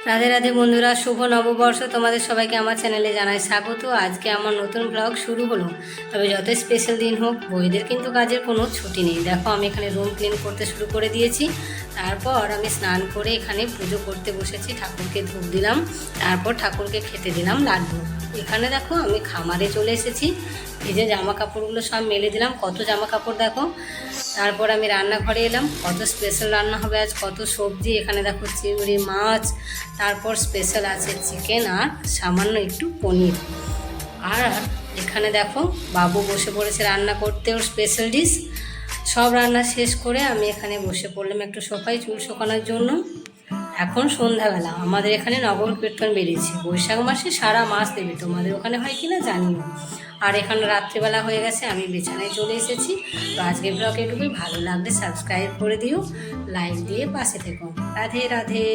রাধে রাধে বন্ধুরা, শুভ নববর্ষ। তোমাদের সবাইকে আমার চ্যানেলে জানাই স্বাগত। আজকে আমার নতুন ব্লগ শুরু হলো। তবে যত স্পেশাল দিন হোক, বইদের কিন্তু কাজের কোনো ছুটি নেই। দেখো, আমি এখানে রুম ক্লিন করতে শুরু করে দিয়েছি। তারপর আমি স্নান করে এখানে পুজো করতে বসেছি। ঠাকুরকে ধূপ দিলাম, তারপর ঠাকুরকে খেতে দিলাম লাড্ডু। এখানে দেখো, আমি খামারে চলে এসেছি। এই যে জামা কাপড়গুলো সব মেলে দিলাম, কত জামা কাপড় দেখো। তারপর আমি রান্নাঘরে এলাম। কত স্পেশাল রান্না হবে আজ, কত সবজি। এখানে দেখো চিংড়ি মাছ, তারপর স্পেশাল আছে চিকেন আর সামান্য একটু পনির। আর এখানে দেখো বাবু বসে পড়েছে রান্না করতে, ওর স্পেশাল ডিশ। সব রান্না শেষ করে আমি এখানে বসে পড়লাম একটু সোফায় চুল শোকানোর জন্য। এখন সন্ধ্যাবেলা, আমাদের এখানে নগর কীর্তন বেরিয়েছে। বৈশাখ মাসে সারা মাস দেবে, তোমাদের ওখানে হয় কি না জানিও। আর এখানে রাত্রিবেলা হয়ে গেছে, আমি বিছানায় চলে এসেছি। তো আজকে ব্লগ এটুকুই। ভালো লাগলে সাবস্ক্রাইব করে দিও, লাইক দিয়ে পাশে থেকো। রাধে রাধে।